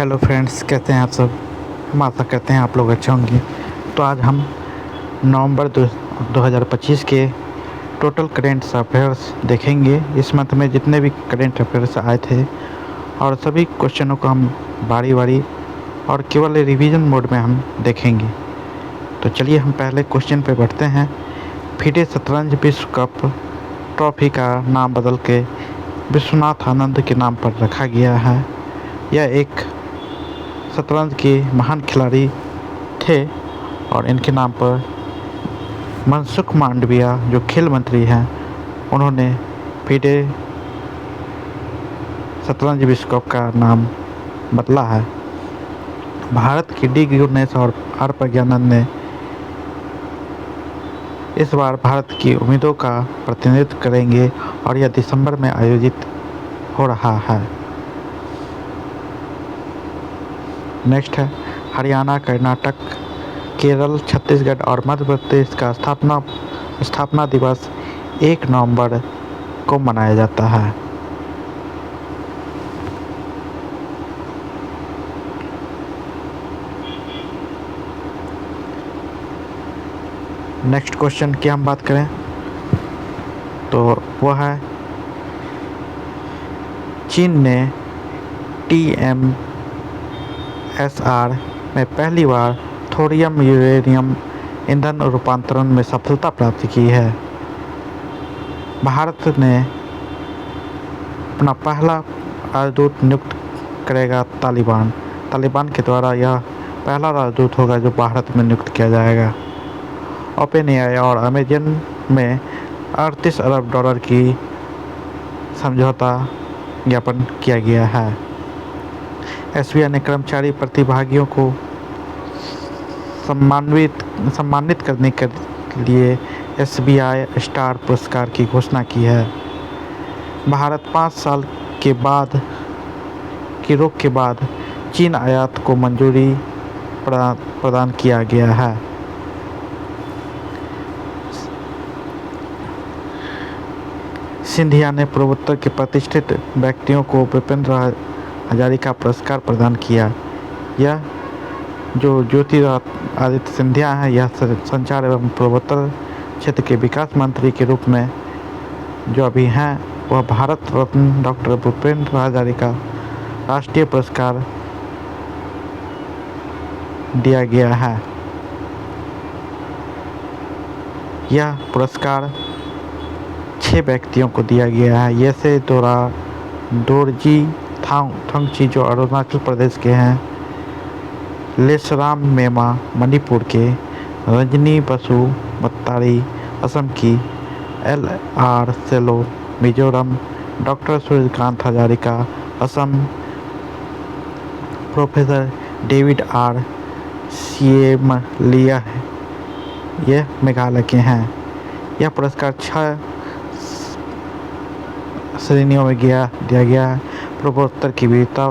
Hello friends, कैसे हैं आप सब। हम आशा करते हैं आप लोग अच्छे होंगे। तो आज हम नवंबर 2025 के टोटल करेंट अफेयर्स देखेंगे। इस मंथ में जितने भी करेंट अफेयर्स आए थे और सभी क्वेश्चनों को हम बारी बारी और केवल रिवीजन मोड में हम देखेंगे। तो चलिए हम पहले क्वेश्चन पे बढ़ते हैं। फिडे शतरंज विश्व कप ट्रॉफी का नाम बदल के विश्वनाथ आनंद के नाम पर रखा गया है। यह एक शतरंज के महान खिलाड़ी थे और इनके नाम पर मनसुख मांडविया जो खेल मंत्री हैं, उन्होंने फिडे शतरंज विश्व कप का नाम बदला है। भारत की डी गुरनेस और आर प्रज्ञानंद ने इस बार भारत की उम्मीदों का प्रतिनिधित्व करेंगे और यह दिसंबर में आयोजित हो रहा है। नेक्स्ट है हरियाणा, कर्नाटक, केरल, छत्तीसगढ़ और मध्य प्रदेश का स्थापना दिवस 1 नवंबर को मनाया जाता है। नेक्स्ट क्वेश्चन की हम बात करें तो वह है चीन ने TMSR में पहली बार थोरियम यूरेनियम ईंधन रूपांतरण में सफलता प्राप्त की है। भारत ने अपना पहला राजदूत नियुक्त करेगा तालिबान के द्वारा यह पहला राजदूत होगा जो भारत में नियुक्त किया जाएगा। ओपन एआई और अमेजन में 38 अरब डॉलर की समझौता ज्ञापन किया गया है। एसबीआई ने कर्मचारी प्रतिभागियों को सम्मानित करने के लिए एसबीआई स्टार पुरस्कार की घोषणा की है। भारत 5 साल के बाद की रोक के बाद चीन आयात को मंजूरी प्रदान किया गया है। सिंधिया ने पूर्वोत्तर के प्रतिष्ठित व्यक्तियों को विपिन हजारिका पुरस्कार प्रदान किया। यह जो ज्योतिरादित्य सिंधिया हैं, यह संचार एवं पूर्वोत्तर क्षेत्र के विकास मंत्री के रूप में जो अभी हैं, वह भारत रत्न डॉक्टर भूपेन हजारिका राष्ट्रीय पुरस्कार दिया गया है। यह पुरस्कार 6 व्यक्तियों को दिया गया है। ये से दोरजी थंगची जो अरुणाचल प्रदेश के हैं, लेसराम मेमा मणिपुर के, रजनी बसु मत्तारी असम की, LR Sailo Mizoram, doctor Suryakanta Hazarika Assam, professor David R Syiemlieh ये मेघालय के हैं। यह पुरस्कार 6 श्रेणियों में दिया गया है। पूर्वोत्तर की विविधता,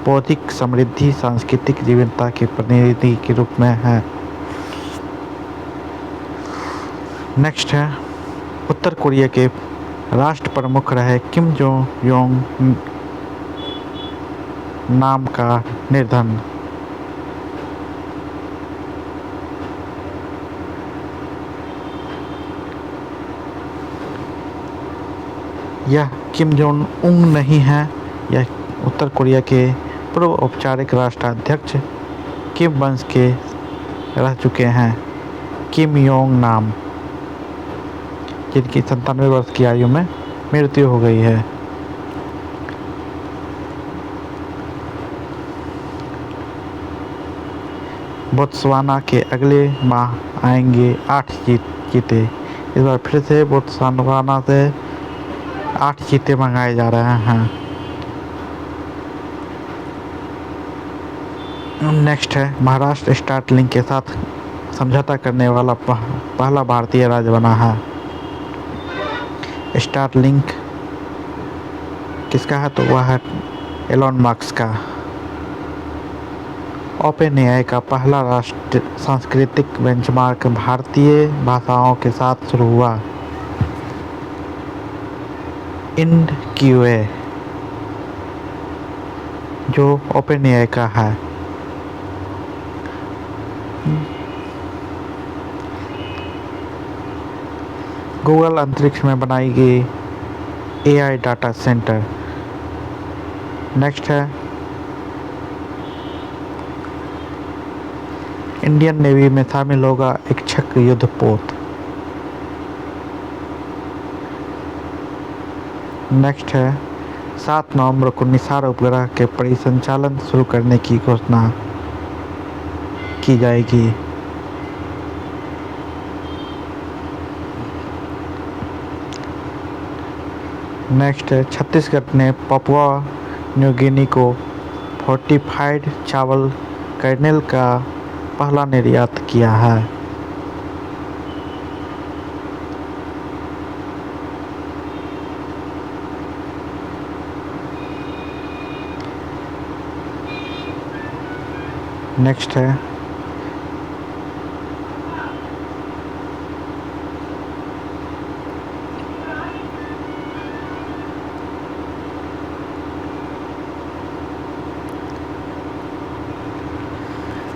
बौद्धिक समृद्धि, सांस्कृतिक विविधता के प्रतिनिधि के रूप में है। नेक्स्ट है उत्तर कोरिया के राष्ट्र प्रमुख रहे किम जोंग योंग नाम का निधन। यह किम जोंग उंग नहीं है, यह उत्तर कोरिया के पूर्व औपचारिक राष्ट्राध्यक्ष किम वंश के रह चुके हैं। किम योंग नाम, जिनकी 97 वर्ष की आयु में मृत्यु हो गई है। बोत्सवाना के अगले माह आएंगे 8 चीते। इस बार फिर से बोत्सवाना से 8 चीते मंगाए जा रहे हैं। नेक्स्ट है महाराष्ट्र स्टारलिंक के साथ समझौता करने वाला पहला भारतीय राज्य बना है। स्टारलिंक किसका है तो वह है एलोन मस्क का। ओपन एआई का पहला राष्ट्रीय सांस्कृतिक बेंचमार्क भारतीय भाषाओं के साथ शुरू हुआ। IndQA जो ओपन एआई का है। गूगल अंतरिक्ष में बनाई गई एआई डाटा सेंटर। नेक्स्ट है इंडियन नेवी में शामिल होगा इच्छक युद्धपोत। नेक्स्ट है 7 नवंबर को निसार उपग्रह के परिसंचालन शुरू करने की घोषणा की जाएगी। नेक्स्ट है छत्तीसगढ़ ने पपुआ न्यू गिनी को फोर्टिफाइड चावल कर्नेल का पहला निर्यात किया है। नेक्स्ट है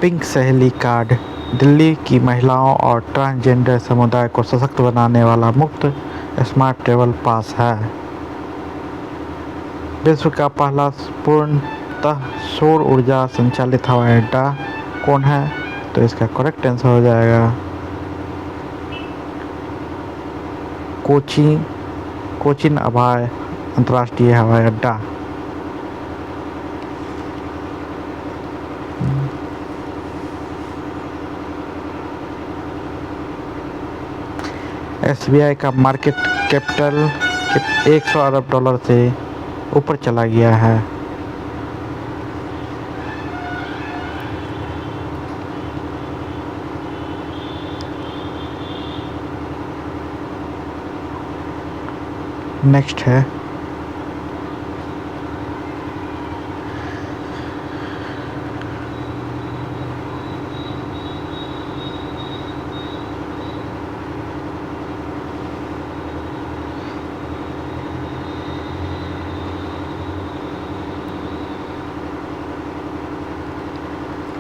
पिंक सहेली कार्ड दिल्ली की महिलाओं और ट्रांसजेंडर समुदाय को सशक्त बनाने वाला मुफ्त स्मार्ट ट्रैवल पास है। विश्व का पहला पूर्णतः सौर ऊर्जा संचालित हवाई अड्डा कौन है? तो इसका करेक्ट आंसर हो जाएगा कोचीन अभाय अंतर्राष्ट्रीय हवाई अड्डा। एसबीआई का मार्केट कैपिटल 100 अरब डॉलर से ऊपर चला गया है। नेक्स्ट है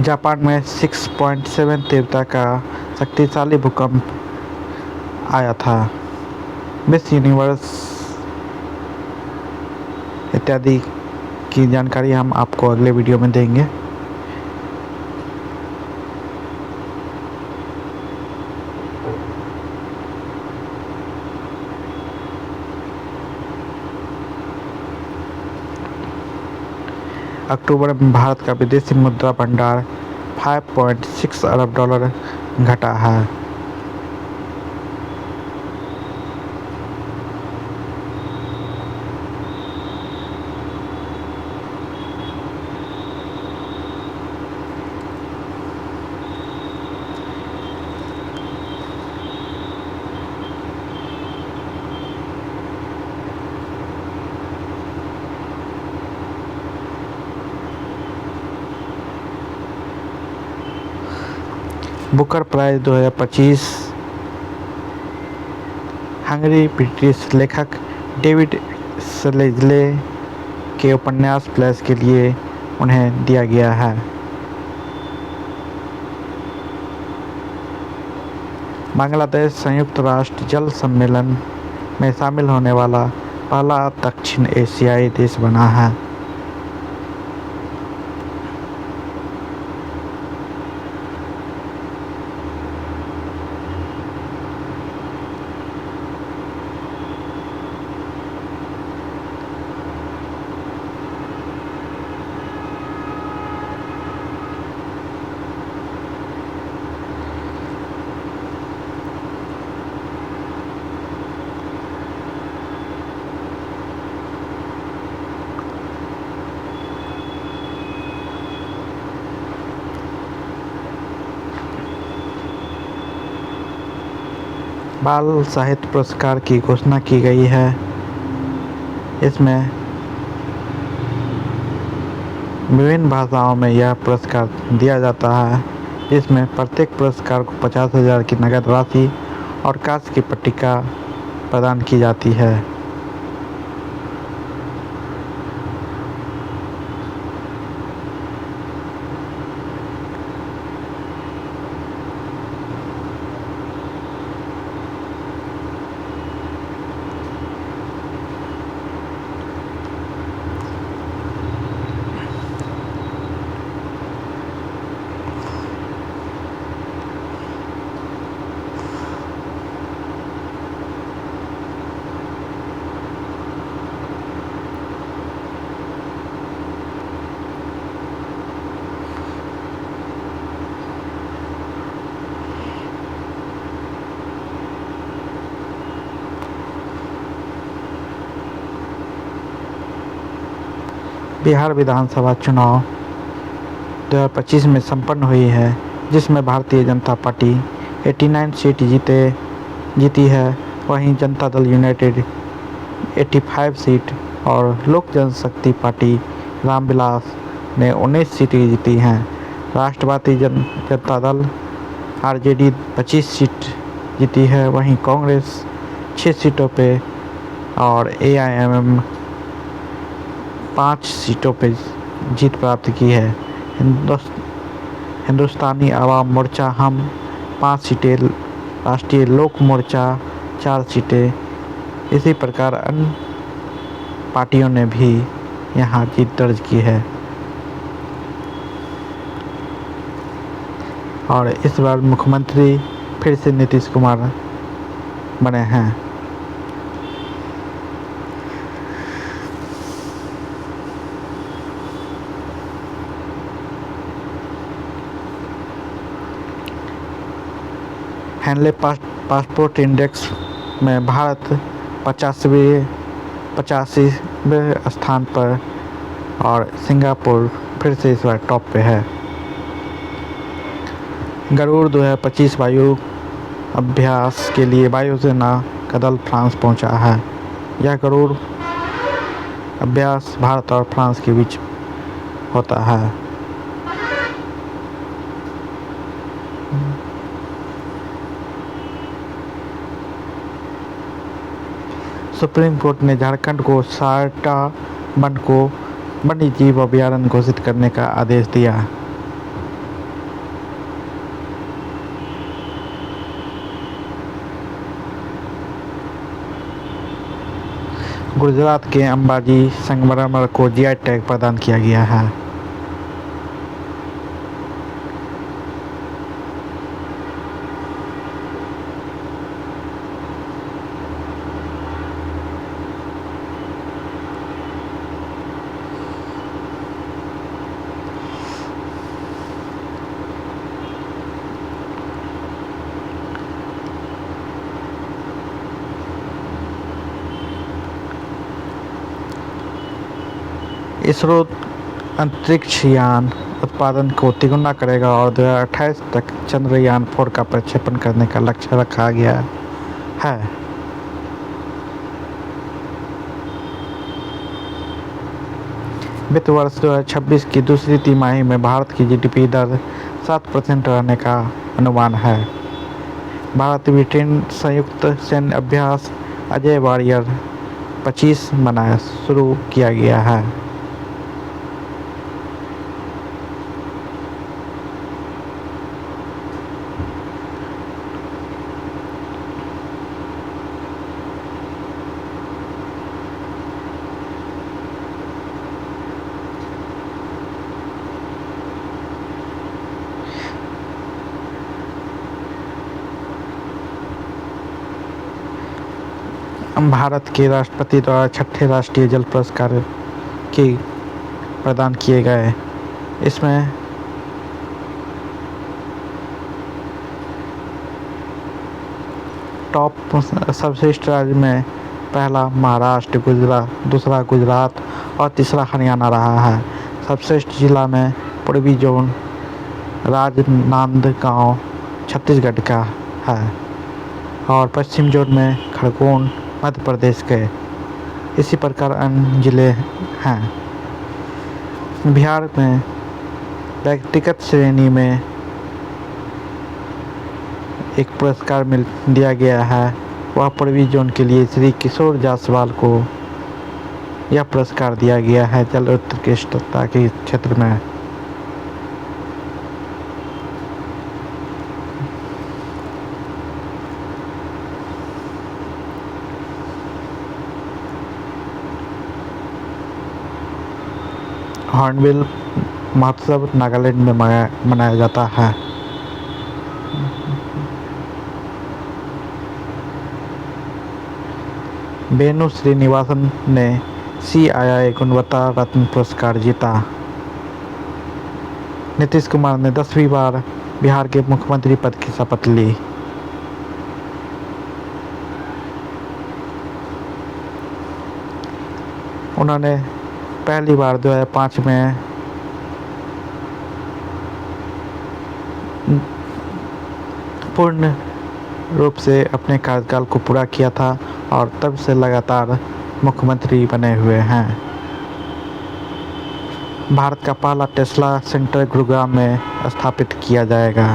जापान में 6.7 तीव्रता का शक्तिशाली भूकंप आया था। मिस यूनिवर्स इत्यादि की जानकारी हम आपको अगले वीडियो में देंगे। अक्टूबर में भारत का विदेशी मुद्रा भंडार 5.6 अरब डॉलर घटा है। बुकर प्राइज 2025 हंगरी ब्रिटिश लेखक डेविड सलेजले के उपन्यास प्लेस के लिए उन्हें दिया गया है। बांग्लादेश संयुक्त राष्ट्र जल सम्मेलन में शामिल होने वाला पहला दक्षिण एशियाई देश बना है। बाल साहित्य पुरस्कार की घोषणा की गई है। इसमें विभिन्न भाषाओं में यह पुरस्कार दिया जाता है। इसमें प्रत्येक पुरस्कार को 50,000 की नकद राशि और कांस्य की पट्टिका प्रदान की जाती है। बिहार विधानसभा चुनाव 2025 में संपन्न हुई है, जिसमें भारतीय जनता पार्टी 89 सीट जीती है। वहीं जनता दल यूनाइटेड 85 सीट और लोक जनशक्ति पार्टी रामविलास ने 19 सीटें जीती हैं। राष्ट्रवादी जनता दल आरजेडी 25 सीट जीती है। वहीं कांग्रेस 6 सीटों पे और एआईएमएम 5 सीटों पे जीत प्राप्त की है। हिंदुस्तानी आवाम मोर्चा हम 5 सीटें, राष्ट्रीय लोक मोर्चा 4 सीटें, इसी प्रकार अन्य पार्टियों ने भी यहाँ जीत दर्ज की है। और इस बार मुख्यमंत्री फिर से नीतीश कुमार बने हैं। हैनले पासपोर्ट इंडेक्स में भारत 85वें स्थान पर और सिंगापुर फिर से इस बार टॉप पे है। गरुड़ 2025 वायु अभ्यास के लिए वायुसेना का दल फ्रांस पहुंचा है। यह गरुड़ अभ्यास भारत और फ्रांस के बीच होता है। सुप्रीम कोर्ट ने झारखंड को सारटा वन को वन्य जीव अभयारण्य घोषित करने का आदेश दिया। गुजरात के अंबाजी संगमरमर को जीआई टैग प्रदान किया गया है। इसरो अंतरिक्ष यान उत्पादन को तिगुना करेगा और 2028 तक चंद्रयान 4 का प्रक्षेपण करने का लक्ष्य रखा गया है। वित्त वर्ष 2026 की दूसरी तिमाही में भारत की जीडीपी दर 7% रहने का अनुमान है। भारत ब्रिटेन संयुक्त सैन्य अभ्यास अजय वॉरियर 25 मनाया शुरू किया गया है। भारत के राष्ट्रपति द्वारा 6ठे राष्ट्रीय जल पुरस्कार की प्रदान किए गए। इसमें टॉप सर्वश्रेष्ठ राज्य में पहला महाराष्ट्र, दूसरा गुजरात और तीसरा हरियाणा रहा है। सर्वश्रेष्ठ जिला में पूर्वी जोन राजनांदगांव छत्तीसगढ़ का है और पश्चिम जोन में खरगोन मध्य प्रदेश के। इसी प्रकार अन्य जिले हैं। बिहार में व्यक्तिगत श्रेणी में एक पुरस्कार दिया गया है। वह पूर्वी जोन के लिए श्री किशोर जायसवाल को यह पुरस्कार दिया गया है जल उत्कृष्टता के क्षेत्र में। हॉर्नबिल महोत्सव नागालैंड में मनाया जाता है। वेणु श्रीनिवासन ने CII गुणवत्ता रत्न पुरस्कार जीता। नीतीश कुमार ने 10वीं बार बिहार के मुख्यमंत्री पद की शपथ ली। उन्होंने पहली बार 2005 में पूर्ण रूप से अपने कार्यकाल को पूरा किया था और तब से लगातार मुख्यमंत्री बने हुए हैं। भारत का पहला टेस्ला सेंटर गुरुग्राम में स्थापित किया जाएगा।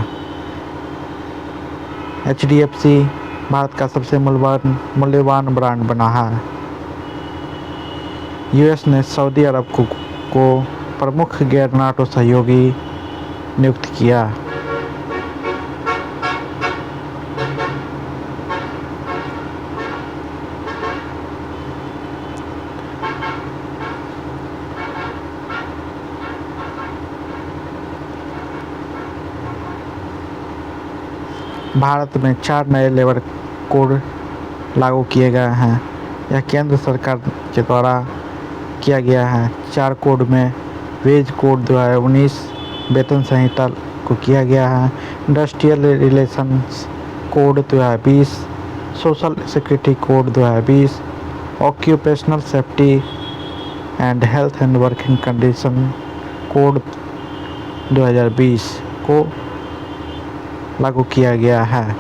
HDFC भारत का सबसे मूल्यवान ब्रांड बना है। US ने सऊदी अरब को प्रमुख गैर नाटो सहयोगी नियुक्त किया। भारत में 4 नए लेबर कोड लागू किए गए हैं। यह केंद्र सरकार के द्वारा किया गया है। 4 कोड में वेज कोड 2019 वेतन संहिता को किया गया है। Industrial relations code 2020, social security code 2020, occupational safety and health and working condition code 2020 को लागू किया गया है।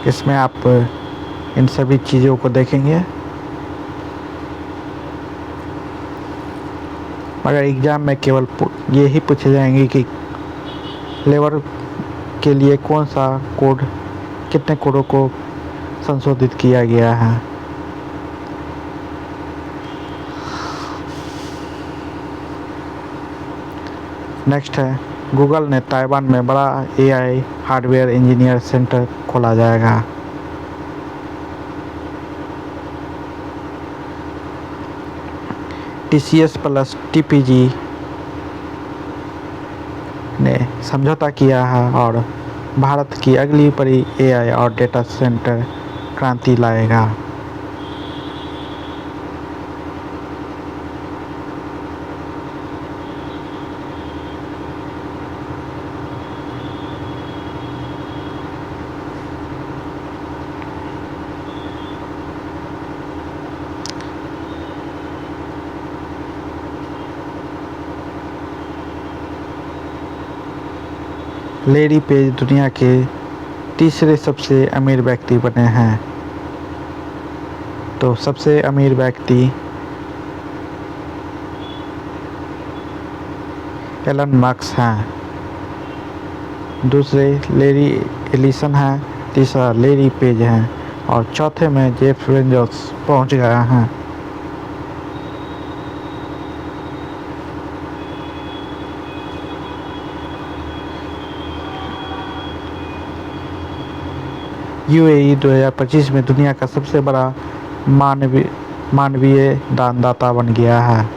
इसमें आप इन सभी चीज़ों को देखेंगे। मगर एग्ज़ाम में केवल ये ही पूछे जाएंगे कि लेबर के लिए कौन सा कोड, कितने कोडों को संशोधित किया गया है। नेक्स्ट है, गूगल ने ताइवान में बड़ा AI हार्डवेयर इंजीनियर सेंटर खोला जाएगा। TCS प्लस TPG ने समझौता किया है और भारत की अगली बड़ी AI और डेटा सेंटर क्रांति लाएगा। लैरी पेज दुनिया के तीसरे सबसे अमीर व्यक्ति बने हैं। तो सबसे अमीर व्यक्ति एलन मस्क हैं, दूसरे लैरी एलिसन हैं, तीसरा लैरी पेज हैं और चौथे में जेफ बेजोस पहुंच गया हैं। UAE 2025 में दुनिया का सबसे बड़ा मानवीय दानदाता बन गया है।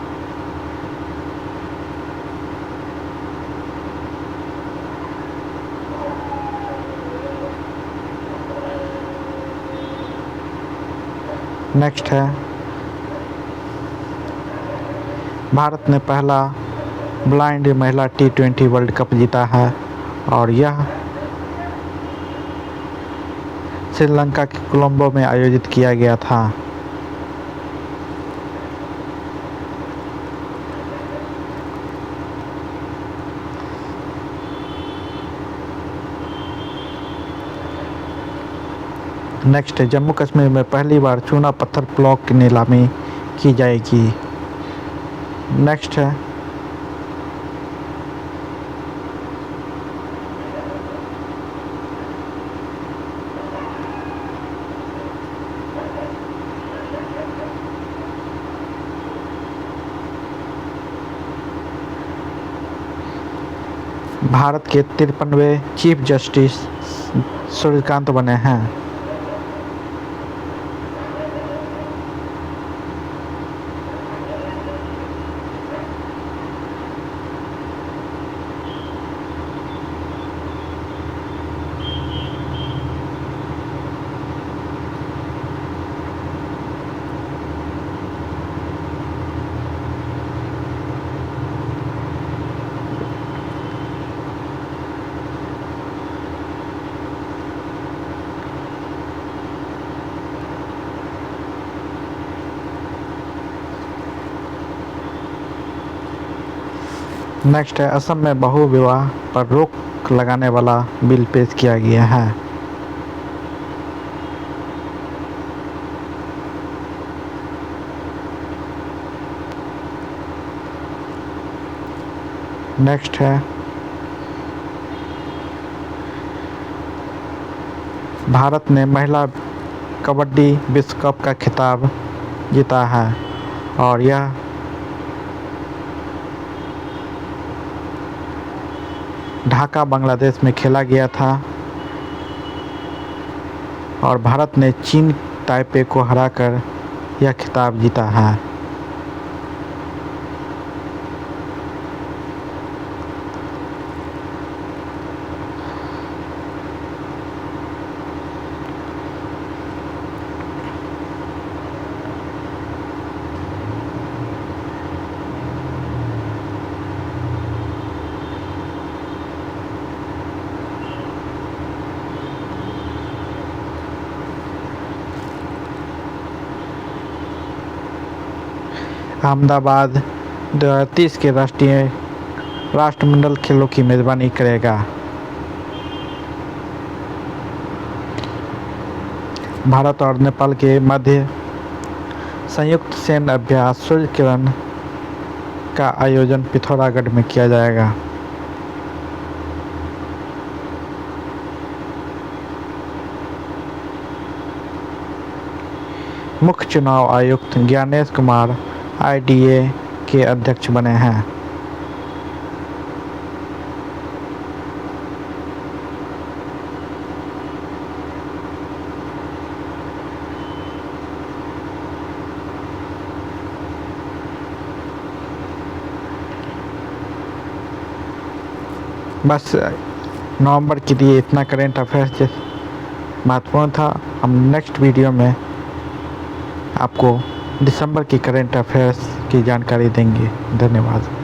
नेक्स्ट है, भारत ने पहला ब्लाइंड महिला T20 वर्ल्ड कप जीता है और यह श्रीलंका के कोलंबो में आयोजित किया गया था। नेक्स्ट है, जम्मू कश्मीर में पहली बार चूना पत्थर ब्लॉक की नीलामी की जाएगी। नेक्स्ट है, भारत के 53वें चीफ जस्टिस सूर्यकांत बने हैं। नेक्स्ट है असम में बहु विवाह पर रोक लगाने वाला बिल पेश किया गया है। नेक्स्ट है भारत ने महिला कबड्डी विश्व कप का खिताब जीता है और यह ढाका बांग्लादेश में खेला गया था और भारत ने चीन ताइपे को हराकर यह खिताब जीता है। अहमदाबाद 2030 के राष्ट्रमंडल खेलों की मेज़बानी करेगा। भारत और नेपाल के मध्य संयुक्त सैन्य अभ्यास सूर्य किरण का आयोजन पिथौरागढ़ में किया जाएगा। मुख्य चुनाव आयुक्त ज्ञानेश कुमार IDA के अध्यक्ष बने हैं। बस नवंबर के लिए इतना करेंट अफेयर्स महत्वपूर्ण था। हम नेक्स्ट वीडियो में आपको दिसंबर की करेंट अफेयर्स की जानकारी देंगे। धन्यवाद।